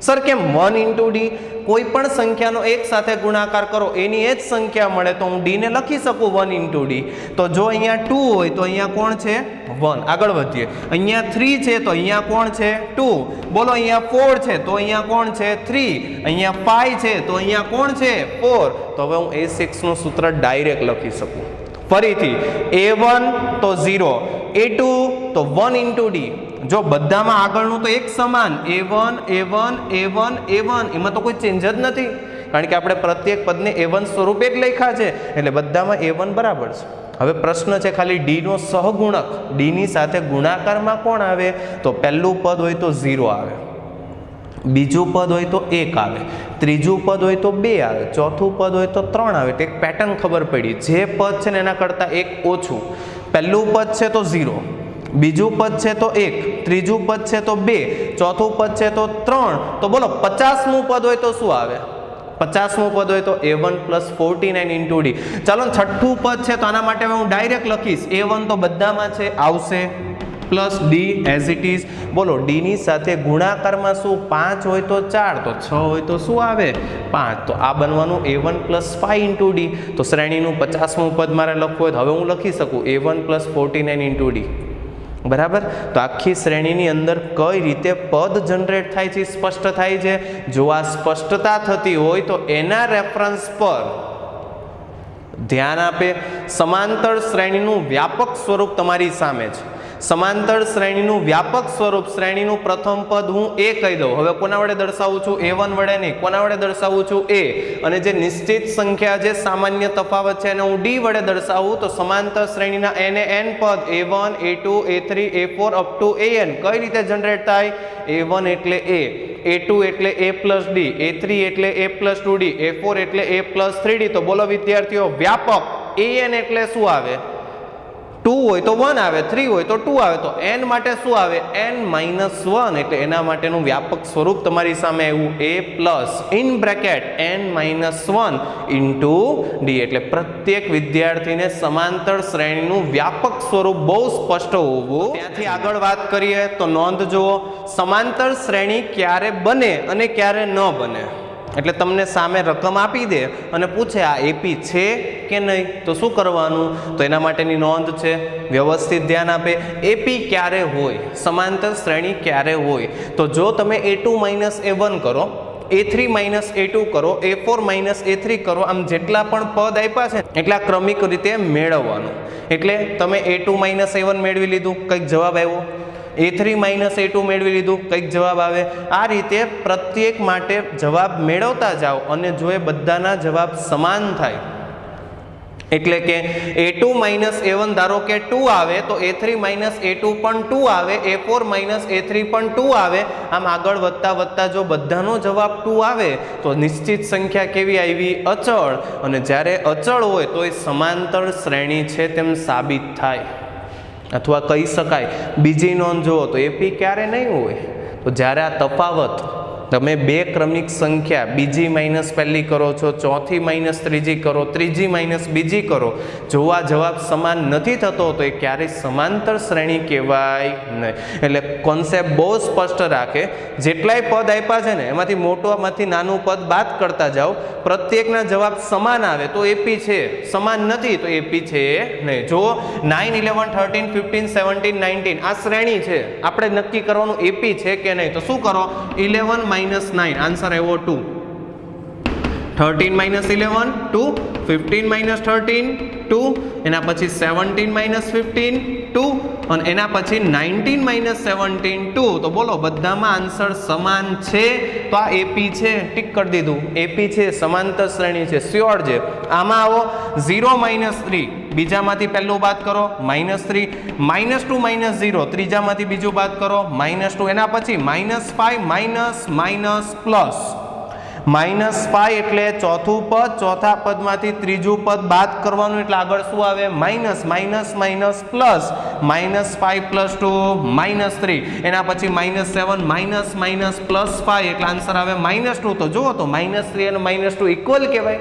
Sir કેમ 1 ઇન્ટુ d? કોઈ પણ સંખ્યાનો એક સાથે ગુણાકાર કરો એની એ જ સંખ્યા મળે તો હું d ને લખી શકું 1 ઇન્ટુ d. તો જો અહીંયા 2 હોય તો અહીંયા કોણ છે? 1. આગળ વધીએ. અહીંયા 3 છે તો અહીંયા કોણ છે? 2. બોલો અહીંયા 4 છે તો અહીંયા કોણ છે? 3. અહીંયા 5 છે તો અહીંયા કોણ છે? 4. તો હવે હું a6 નું સૂત્ર ડાયરેક્ટ લખી શકું. ફરીથી a1 તો 0, a2 તો 1 ઇન્ટુ d. જો બધામાં આગળનું તો એક સમાન a1 a1 a1 a1, એમાં તો કોઈ ચેન્જ જ નથી, કારણ કે આપણે પ્રત્યેક પદને a1 સ્વરૂપે જ લખ્યા છે, એટલે બધામાં a1 બરાબર છે. હવે પ્રશ્ન છે ખાલી d નો સહગુણક, d ની સાથે ગુણાકારમાં કોણ આવે? તો પહેલું પદ હોય તો 0 આવે, બીજું પદ હોય તો 1 આવે, ત્રીજું પદ હોય તો 2 આવે, ચોથું પદ હોય તો 3 આવે. એક પેટર્ન ખબર પડી. જે પદ છે ને એના કરતાં 1 ઓછું. પહેલું પદ છે તો 0, બીજું પદ છે તો 1, ત્રીજું પદ છે તો 2, ચોથું પદ છે તો 3. તો બોલો 50મું પદ હોય તો શું આવે? 50મું પદ હોય તો a1 પ્લસ 49 ઇન્ટુ d. ચાલો છઠ્ઠું પદ છે તો આના માટે હું ડાયરેક્ટ લખીશ a1 તો બધામાં છે આવશે, plus d as it is. બોલો d ની સાથે ગુણાકારમાં શું? 5 હોય તો 4, તો 6 હોય તો શું આવે? 5. તો આ બનવાનું a1 પ્લસ 5 ઇન્ટુ d. તો શ્રેણીનું 50મું પદ મારે લખવું હોય તો હવે હું લખી શકું a1 પ્લસ 49 ઇન્ટુ d. બરાબર. તો આખી શ્રેણીની અંદર કઈ રીતે પદ જનરેટ થાય છે સ્પષ્ટ થાય છે. જો આ સ્પષ્ટતા થતી હોય તો એના રેફરન્સ પર ધ્યાન આપે. સમાંતર શ્રેણીનું વ્યાપક સ્વરૂપ તમારી સામે છે. સમાંતર શ્રેણીનું વ્યાપક સ્વરૂપ, શ્રેણીનું પ્રથમ પદ હું a કહી દઉં. હવે કોના વડે દર્શાવું છું? a1 વડે નહીં, કોના વડે દર્શાવું છું? a. અને જે નિશ્ચિત સંખ્યા, જે સામાન્ય તફાવત છે એને હું d વડે દર્શાવું. તો સમાંતર શ્રેણીના n પદ a1 a2 a3 a4 up to an કઈ રીતે જનરેટ થાય? a1 એટલે a, a2 એટલે a પ્લસ d, a3 એટલે a પ્લસ 2d, a4 એટલે a પ્લસ 3d. તો બોલો વિદ્યાર્થીઓ વ્યાપક an એટલે શું આવે? 2 હોય તો 1 આવે, 3 હોય તો 2 આવે. તો n માટે શું આવે? n-1. એટલે એના માટેનું વ્યાપક સ્વરૂપ તમારી સામે આવ્યું a plus in bracket n-1 into d. એટલે પ્રત્યેક વિદ્યાર્થીને સમાંતર શ્રેણીનું વ્યાપક સ્વરૂપ બહુ સ્પષ્ટ હોવું. ત્યાંથી આગળ વાત કરીએ તો નોંધ જુઓ, સમાંતર શ્રેણી ક્યારે બને અને ક્યારે ન બને. એટલે તમને સામે રકમ આપી દે અને પૂછે આ એપી છે કે નહીં, તો શું કરવાનું? તો એના માટેની નોંધ છે, વ્યવસ્થિત ધ્યાન આપે. એપી ક્યારે હોય, સમાંતર શ્રેણી ક્યારે હોય? તો જો તમે a2 માઇનસ a1 કરો, a3 માઇનસ a2 કરો, a4 માઇનસ a3 કરો, આમ જેટલા પણ પદ આપ્યા છે એટલા ક્રમિક રીતે મેળવવાનું. એટલે તમે a2 માઇનસ a1 મેળવી લીધું, કંઈક જવાબ આવ્યો. a3 માઇનસ a2 મેળવી લીધું, કંઈક જવાબ આવે. આ રીતે પ્રત્યેક માટે જવાબ મેળવતા જાઓ અને જો એ બધાના જવાબ સમાન થાય, એટલે કે a2 માઇનસ a1 ધારો કે 2 આવે તો a3 માઇનસ a2 પણ 2 આવે, a4 માઇનસ a3 પણ 2 આવે. આમ આગળ વધતા વધતા જો બધાનો જવાબ 2 આવે તો નિશ્ચિત સંખ્યા કેવી આવી? અચળ. અને જ્યારે અચળ હોય તો એ સમાંતર શ્રેણી છે તેમ સાબિત થાય અથવા કહી શકાય. બીજી નોંધ જુઓ તો એપી ક્યારે નહીં હોય? તો જ્યારે આ તફાવત તમે બે ક્રમિક સંખ્યા બીજી માઇનસ પહેલી કરો છો, ચોથી માઇનસ ત્રીજી કરો, ત્રીજી માઇનસ બીજી કરો, જો આ જવાબ સમાન નથી થતો તો એ ક્યારેય સમાંતર શ્રેણી કહેવાય નહીં. એટલે કોન્સેપ્ટ બહુ સ્પષ્ટ રાખે. જેટલાય પદ આપ્યા છે ને એમાંથી મોટામાંથી નાનું પદ બાદ કરતા જાઓ, પ્રત્યેકના જવાબ સમાન આવે તો એપી છે, સમાન નથી તો એપી છે નહીં. જો 9 11 13 15 17 19 આ શ્રેણી છે, આપણે નક્કી કરવાનું એપી છે કે નહીં. તો શું કરો? 11 -9 આન્સર આવ્યો 2. 13 - 11 2, 15 - 13 2, એના પછી 17 - 15 2, અને એના પછી 19 - 17 2. તો બોલો બધામાં આન્સર સમાન છે. તો આ એપી છે, ટીક કરી દીધું. એપી છે, સમાંતર શ્રેણી છે, શ્યોર છે. આમાં આવો 0 - 3 બીજામાંથી પહેલું બાદ કરો -3, -2 - 0 ત્રીજામાંથી બીજું બાદ કરો -2, એના પછી -5 પ્લસ -5 એટલે ચોથું પદ, ચોથા પદમાંથી ત્રીજું પદ બાદ કરવાનું એટલે આગળ શું આવે માઇનસ પ્લસ -5 + 2 -3, એના પછી -7 +5 એટલે આન્સર આવે -2. તો જુઓ તો -3 અને -2 ઇક્વલ કહેવાય.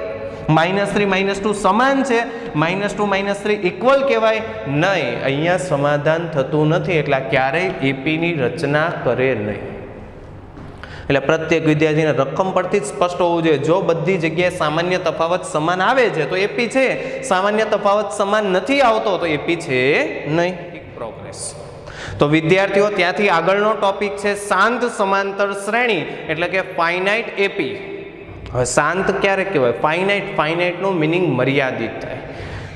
-3 -2 સમાન છે, -2 -3 ઇક્વલ કહેવાય નહીં. અહીંયા સમાધાન થતું નથી એટલે ક્યારેય એપીની રચના કરે નહીં. એટલે પ્રત્યેક વિદ્યાર્થીને રકમ પરથી જ સ્પષ્ટ હોવું જોઈએ. જો બધી જગ્યાએ સામાન્ય તફાવત સમાન આવે છે તો એપી છે, સામાન્ય તફાવત સમાન નથી આવતો તો એપી છે નહીં. પ્રોગ્રેસ. તો વિદ્યાર્થીઓ ત્યાંથી આગળનો ટોપિક છે શાંત સમાંતર શ્રેણી એટલે કે ફાઇનાઇટ એપી. હવે શાંત ક્યારે કહેવાય? ફાઇનાઇટ નો મિનિંગ મર્યાદિત થાય.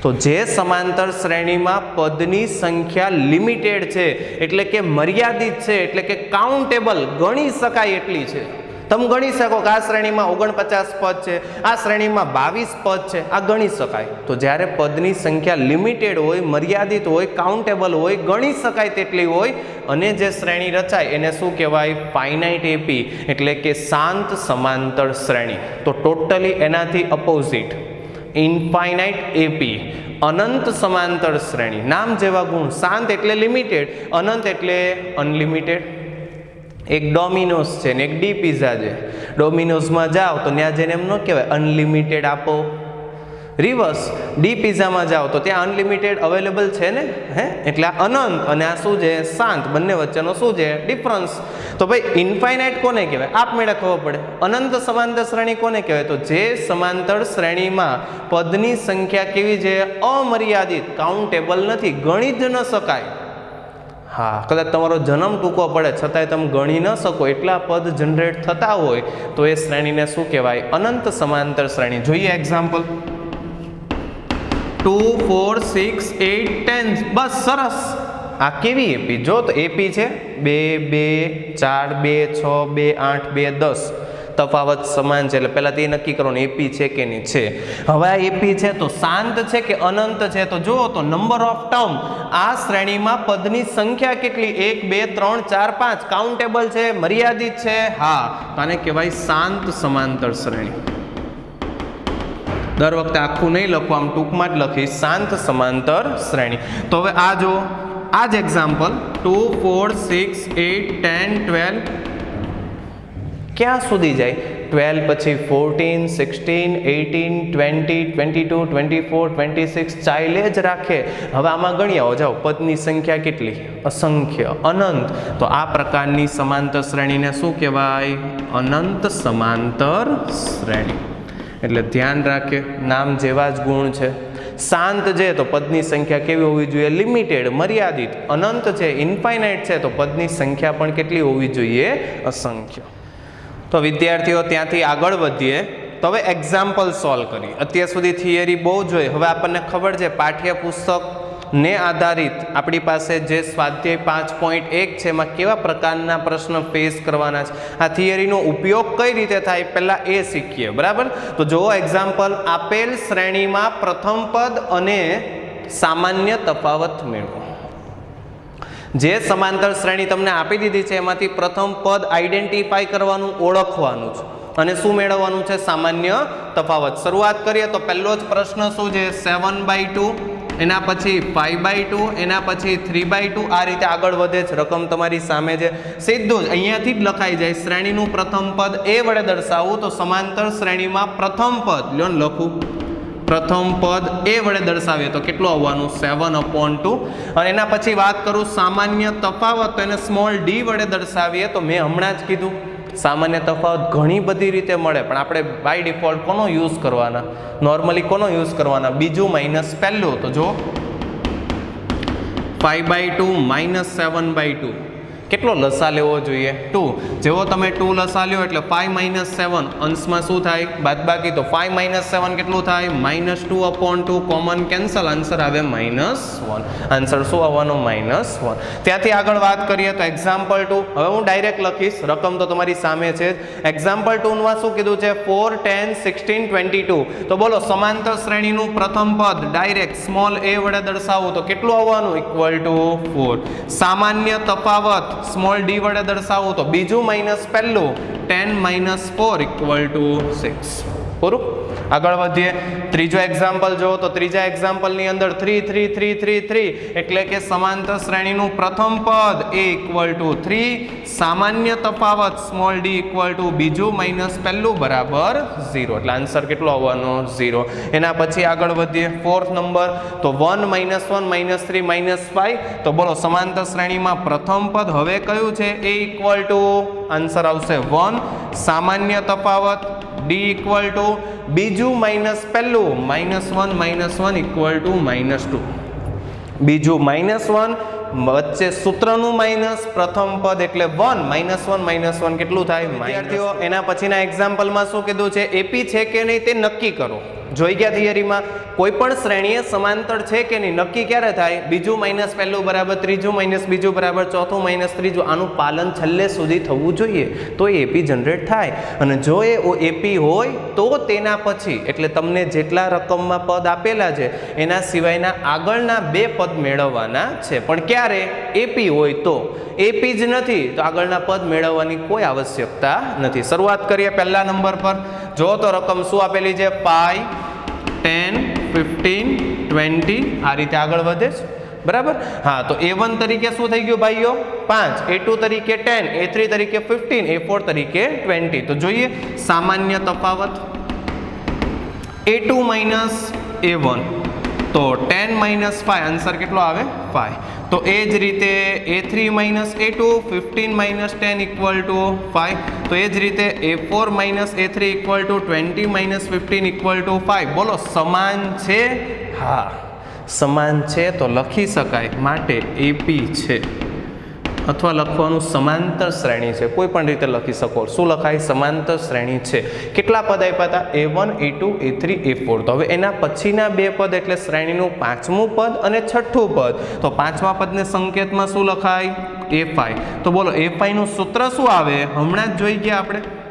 તો જે સમાંતર શ્રેણીમાં પદની સંખ્યા લિમિટેડ છે એટલે કે મર્યાદિત છે, એટલે કે કાઉન્ટેબલ ગણી શકાય એટલી છે. તમે ગણી શકો કે આ શ્રેણીમાં 49 પદ છે, આ શ્રેણીમાં 22 પદ છે, આ ગણી શકાય. તો જ્યારે પદની સંખ્યા લિમિટેડ હોય, મર્યાદિત હોય, કાઉન્ટેબલ હોય, ગણી શકાય તેટલી હોય અને જે શ્રેણી રચાય એને શું કહેવાય? ફાઇનાઇટ એપી એટલે કે શાંત સમાંતર શ્રેણી. તો ટોટલી એનાથી અપોઝિટ ઇનફાઇનાઇટ એપી અનંત સમાંતર શ્રેણી. નામ જેવા ગુણ. શાંત એટલે લિમિટેડ, અનંત એટલે અનલિમિટેડ. એક ડોમિનોઝ છે ને એક ડી પિઝા છે. ડોમિનોઝમાં જાઓ તો ત્યાં જઈને એમ ન કહેવાય અનલિમિટેડ આપો. રિવર્સ ડી પિઝામાં જાઓ તો ત્યાં અનલિમિટેડ અવેલેબલ છે ને, હે? એટલે આ અનંત અને આ શું છે? શાંત. બંને વચ્ચેનો શું છે? ડિફરન્સ. તો ભાઈ ઇનફાઇનાઇટ કોને કહેવાય? આપમેળે ખબર પડે. અનંત સમાંતર શ્રેણી કોને કહેવાય? તો જે સમાંતર શ્રેણીમાં પદની સંખ્યા કેવી છે? અમર્યાદિત, કાઉન્ટેબલ નથી, ગણી જ ન શકાય. હા, કદાચ તમારો જન્મ ટૂંકો પડે છતાંય તમે ગણી ન શકો એટલા પદ જનરેટ થતા હોય તો એ શ્રેણીને શું કહેવાય? અનંત સમાંતર શ્રેણી. જોઈએ એક્ઝામ્પલ. 2 4 6 8 10. બસ સરસ. આ કેવી એપી? જો તો એપી છે 2 2 4 2 6 2 8 2 10. તફાવત સમાન છે એટલે પહેલા તે નક્કી કરો ને એપી છે કે નહીં છે. હવે આ એપી છે તો શાંત છે કે અનંત છે? તો જુઓ તો નંબર ઓફ ટર્મ, આ શ્રેણીમાં પદની સંખ્યા કેટલી? 1 2 3 4 5. કાઉન્ટેબલ છે, મર્યાદિત છે. હા, તો આને કહેવાય શાંત સમાંતર શ્રેણી. દર વખતે આખું નહીં લખવું, આમ ટૂંકમાં જ લખીશ શાંત સમાંતર શ્રેણી. તો હવે આ જો આ જ એક્ઝામ્પલ 2 4 6 8 10 12 ક્યાં સુધી જાય? 12 પછી 14 16 18 20 22 24 26 ચાલે જ રાખે. હવે આમાં ગણી આવો, જાઓ પદની સંખ્યા કેટલી? અસંખ્ય, અનંત. તો આ પ્રકારની સમાંતર શ્રેણીને શું કહેવાય? અનંત સમાંતર શ્રેણી. એટલે ધ્યાન રાખે, નામ જેવા જ ગુણ છે. શાંત છે તો પદની સંખ્યા કેવી હોવી જોઈએ? લિમિટેડ, મર્યાદિત. અનંત છે, ઇનફાઇનાઇટ છે તો પદની સંખ્યા પણ કેટલી હોવી જોઈએ? અસંખ્ય. તો વિદ્યાર્થીઓ ત્યાંથી આગળ વધીએ તો હવે એક્ઝામ્પલ સોલ્વ કરીએ. અત્યાર સુધી થિયરી બહુ જોઈએ. હવે આપણને ખબર છે પાઠ્યપુસ્તક ને આધારિત આપણી પાસે જે સ્વાધ્યાય 5.1 છે એમાં કેવા પ્રકારના પ્રશ્ન ફેસ કરવાના છે, આ થિયરીનો ઉપયોગ કઈ રીતે થાય પહેલા એ શીખીએ. બરાબર? તો જુઓ એક્ઝામ્પલ. આપેલ શ્રેણીમાં પ્રથમ પદ અને સામાન્ય તફાવત મેળવો. જે સમાંતર શ્રેણી તમને આપી દીધી છે એમાંથી પ્રથમ પદ આઈડેન્ટિફાઈ કરવાનું, ઓળખવાનું છે અને શું મેળવવાનું છે? સામાન્ય તફાવત. શરૂઆત કરીએ તો પહેલો જ પ્રશ્ન શું છે? 7/2, એના પછી 5/2, એના પછી 3/2. આ રીતે આગળ વધે છે. રકમ તમારી સામે છે. સીધું જ અહીંયાથી જ લખાઈ જાય. શ્રેણીનું પ્રથમ પદ એ વડે દર્શાવવું તો સમાંતર શ્રેણીમાં પ્રથમ પદ લ્યો ને લખું. પ્રથમ પદ એ વડે દર્શાવીએ તો કેટલું આવવાનું? 7/2. અને એના પછી વાત કરું સામાન્ય તફાવત તો એને સ્મોલ ડી વડે દર્શાવીએ તો મેં હમણાં જ કીધું સામાન્ય તફાવત ઘણી બધી રીતે મળે પણ આપણે બાય ડિફોલ્ટ કોનો યુઝ કરવાના? નોર્મલી કોનો યુઝ કરવાના? બીજું માઇનસ પહેલું. તો જો 5/2 - 7/2 કેટલો લસા લેવો જોઈએ 2 જેવો તમે 2 લસા લ્યો એટલે 5 - 7 અંશમાં શું થાય બાદબાકી તો 5 - 7 કેટલું થાય -2/2 કોમન કેન્સલ આન્સર આવે -1 આન્સર શું આવવાનો -1 ત્યાંથી આગળ વાત કરીએ તો એક્ઝામ્પલ 2 હવે હું ડાયરેક્ટ લખીશ રકમ તો તમારી સામે છે એક્ઝામ્પલ 2 માં શું કીધું છે 4 10 16 22 તો બોલો સમાંતર શ્રેણીનું પ્રથમ પદ ડાયરેક્ટ સ્મોલ a વડે દર્શાવો તો કેટલું આવવાનું ઇક્વલ ટુ 4 સામાન્ય તફાવત સ્મોલ d વડે દર્શાવો તો બીજું માઈનસ પહેલું 10 - 4 ઇક્વલ ટુ 6 પૂરું આગળ વધીએ ત્રીજો એક્ઝામ્પલ જો તો ત્રીજા એક્ઝામ્પલ ની અંદર 3 3 3 3 3 એટલે કે સમાંતર શ્રેણીનું પ્રથમ પદ a ઇક્વલ ટુ 3 સામાન્ય તફાવત સ્મોલ d ઇક્વલ ટુ બીજું માઈનસ પહેલું બરાબર 0 એટલે આન્સર કેટલો આવવાનો 0 એના પછી આગળ વધીએ ફોર્થ નંબર તો 1 - 1 - 3 - 5 તો બોલો સમાંતર શ્રેણીમાં પ્રથમ પદ હવે કયું છે a ઇક્વલ ટુ આન્સર આવશે 1 સામાન્ય તફાવત d ઇક્વલ ટુ બીજું માઈનસ પહેલું -1 - 1 ઇક્વલ ટુ -2 બીજું -1 વચ્ચે સૂત્રનું માઈનસ પ્રથમ પદ એટલે 1 -1 - 1 કેટલું થાય વિદ્યાર્થીઓ એના પછીના એક્ઝામ્પલમાં શું કીધું છે એપી છે કે નહીં તે નક્કી કરો જોઈ ગયા થિયરીમાં કોઈ પણ શ્રેણીએ સમાંતર છે કે નહીં નક્કી ક્યારે થાય બીજું માઈનસ પહેલું બરાબર ત્રીજું માઈનસ બીજું બરાબર ચોથું માઈનસ ત્રીજું આનું પાલન છેલ્લે સુધી થવું જોઈએ તો એપી જનરેટ થાય અને જો એ એપી હોય તો તેના પછી એટલે તમને જેટલા રકમમાં પદ આપેલા છે એના સિવાયના આગળના બે પદ મેળવવાના છે પણ ક્યારે એપી હોય તો એપી જ નથી તો આગળના પદ મેળવવાની કોઈ આવશ્યકતા નથી શરૂઆત કરીએ પહેલા નંબર પર જો તો રકમ શું આપેલી છે 5 10 15 20 આ રીતે આગળ વધે છે બરાબર હા તો a1 તરીકે શું થઈ ગયું ભાઈઓ 5 a2 તરીકે 10 a3 તરીકે 15 a4 તરીકે 20 તો જોઈએ સામાન્ય તફાવત a2 માઈનસ a1 તો 10 - 5 આન્સર કેટલો આવે 5 તો એ જ રીતે a3 minus a2 15 - 10 equal to 5 તો એ જ રીતે a4 minus a3 equal to 20 - 15 equal to 5 બોલો સમાન છે હા સમાન છે તો લખી શકાય માટે એપી છે અથવા લખવાનું સમાંતર શ્રેણી છે કોઈ પણ રીતે લખી શકો શું લખાય સમાંતર શ્રેણી છે કેટલા પદ આપ્યા હતા a1 a2 a3 a4 તો હવે એના પછીના બે પદ એટલે શ્રેણીનું પાંચમું પદ અને છઠ્ઠું પદ તો પાંચમા પદને સંકેતમાં શું લખાય a5 તો બોલો a5 નું સૂત્ર શું આવે હમણાં જ જોઈ ગયા આપણે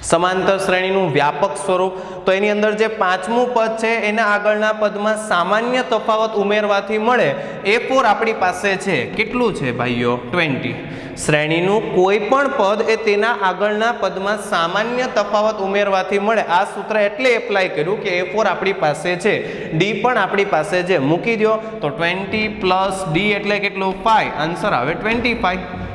સમાંતર શ્રેણીનું વ્યાપક સ્વરૂપ તો એની અંદર જે પાંચમું પદ છે એના આગળના પદમાં સામાન્ય તફાવત ઉમેરવાથી મળે a4 આપણી પાસે છે કેટલું છે ભાઈઓ 20 શ્રેણીનું કોઈ પણ પદ એ તેના આગળના પદમાં સામાન્ય તફાવત ઉમેરવાથી મળે આ સૂત્ર એટલે એપ્લાય કર્યું કે a4 આપણી પાસે છે d પણ આપણી પાસે છે મૂકી દો તો 20 પ્લસ d એટલે કેટલું 5 આન્સર આવે 25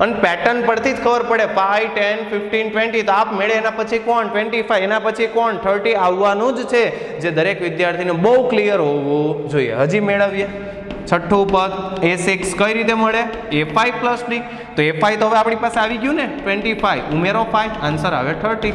અને પેટર્ન પરથી જ ખબર પડે 5 10 15 20 તો આપ મેળે એના પછી કોણ 25 એના પછી કોણ 30 આવવાનું જ છે જે દરેક વિદ્યાર્થીને બહુ ક્લિયર હોવું જોઈએ હજી મેળવીએ છઠ્ઠું પદ a6 કઈ રીતે મળે a5 પ્લસ d તો a5 તો હવે આપણી પાસે આવી ગયું ને 25 ઉમેરો 5 આન્સર આવે 30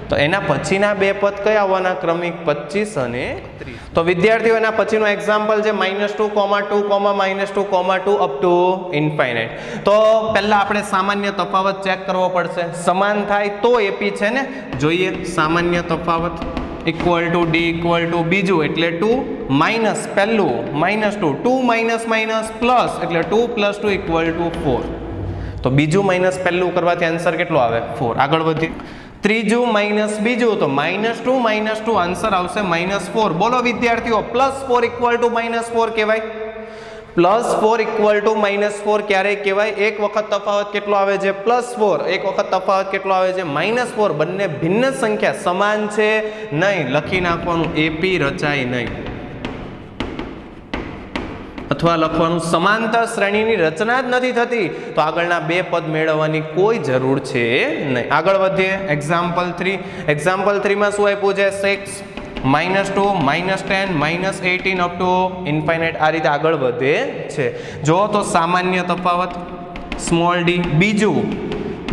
તો એના પછીના બે પદ કયા આવવાના ક્રમિક 25 અને 30 તો વિદ્યાર્થીઓ એના પછીનો એક્ઝામ્પલ છે -2, 2, -2, 2 અપ ટુ ઇન્ફાઇનાઇટ તો પહેલા આપણે સામાન્ય તફાવત ચેક કરવો પડશે સમાન થાય તો એપી છે ને જોઈએ સામાન્ય તફાવત equal to d equal to બીજું એટલે 2 માઇનસ પહેલું -2 2 માઇનસ માઇનસ પ્લસ એટલે 2 + 2 ઇક્વલ ટુ 4 તો બીજું માઇનસ પહેલું કરવાથી આન્સર કેટલો આવે 4 આગળ વધીએ ત્રીજું માઇનસ બીજું તો -2 આન્સર આવશે -4 બોલો વિદ્યાર્થીઓ +4 ઇક્વલ ટુ -4 કહેવાય +4 ઇક્વલ ટુ -4 ક્યારે કહેવાય એક વખત તફાવત કેટલો આવે છે +4 એક વખત તફાવત કેટલો આવે છે -4 બંને ભિન્ન સંખ્યા સમાન છે નહીં લખી નાખવાનું એપી રચાય નહીં અથવા લખવાનું સમાંતર શ્રેણીની રચના જ નથી થતી તો આગળના બે પદ મેળવવાની કોઈ જરૂર છે નહીં આગળ વધીએ એક્ઝામ્પલ 3 માં શું આપ્યું છે 6 -2 -10 -18 અપ ટુ ઇન્ફાઇનાઇટ આ રીતે આગળ વધે છે જો તો સામાન્ય તફાવત સ્મોલ d બીજું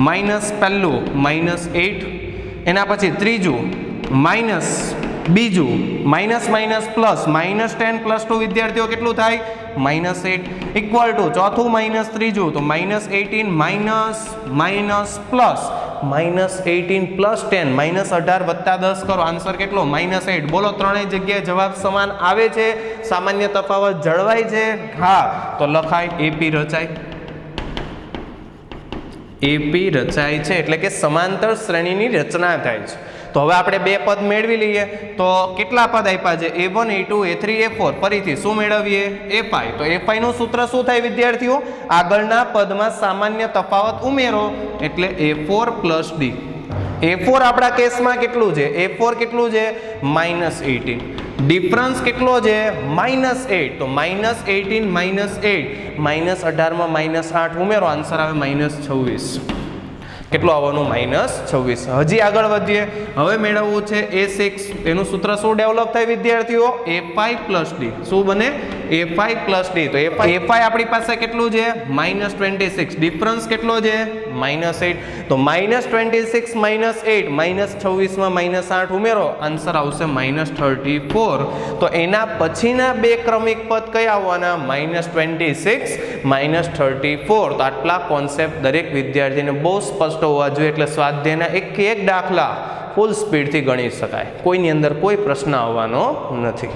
માઇનસ પહેલું -8 એના પછી ત્રીજું બીજું માઇનસ માઇનસ પ્લસ -10 + 2 વિદ્યાર્થીઓ કેટલું થાય -8 ઇક્વલ ટુ ચોથું માઇનસ ત્રીજું તો -18 માઇનસ માઇનસ પ્લસ -18 + 10 -18 + 10 કરો આન્સર કેટલો -8 બોલો ત્રણેય જગ્યાએ જવાબ સમાન આવે છે સામાન્ય તફાવત જળવાય છે હા તો લખાય એપી રચાય એપી રચાય છે એટલે કે સમાંતર શ્રેણીની રચના થાય છે તો હવે આપણે બે પદ મેળવી લઈએ તો કેટલા પદ આપ્યા છે a1 a2 a3 a4 ફરીથી શું મેળવીએ a5 તો a5 નું સૂત્ર શું થાય વિદ્યાર્થીઓ આગળના પદમાં સામાન્ય તફાવત ઉમેરો એટલે a4 + d a4 આપણા કેસમાં કેટલું છે a4 કેટલું છે -18 ડિફરન્સ કેટલો છે -8 તો -18 -8 -18 માં -8 ઉમેરો આન્સર આવે -26 કેટલો આવવાનું -26 હજી આગળ વધીએ હવે મેળવવું છે a6 એનું સૂત્ર શું ડેવલપ થાય વિદ્યાર્થીઓ a5 + d શું બને a5 + d તો a5 આપણી પાસે કેટલું છે -26 ડિફરન્સ કેટલો છે -8 તો -26 -8 -26 માં -8 ઉમેરો આન્સર આવશે -34 તો એના પછીના બે ક્રમિક પદ કયા આવવાના -26 -34 તો આટલા કોન્સેપ્ટ દરેક વિદ્યાર્થીને બહુ સ્પષ્ટ હોવા જોઈએ એટલે સ્વાધ્યાયના એક દાખલા ફૂલ સ્પીડથી ગણી શકાય કોઈની અંદર કોઈ પ્રશ્ન આવવાનો નથી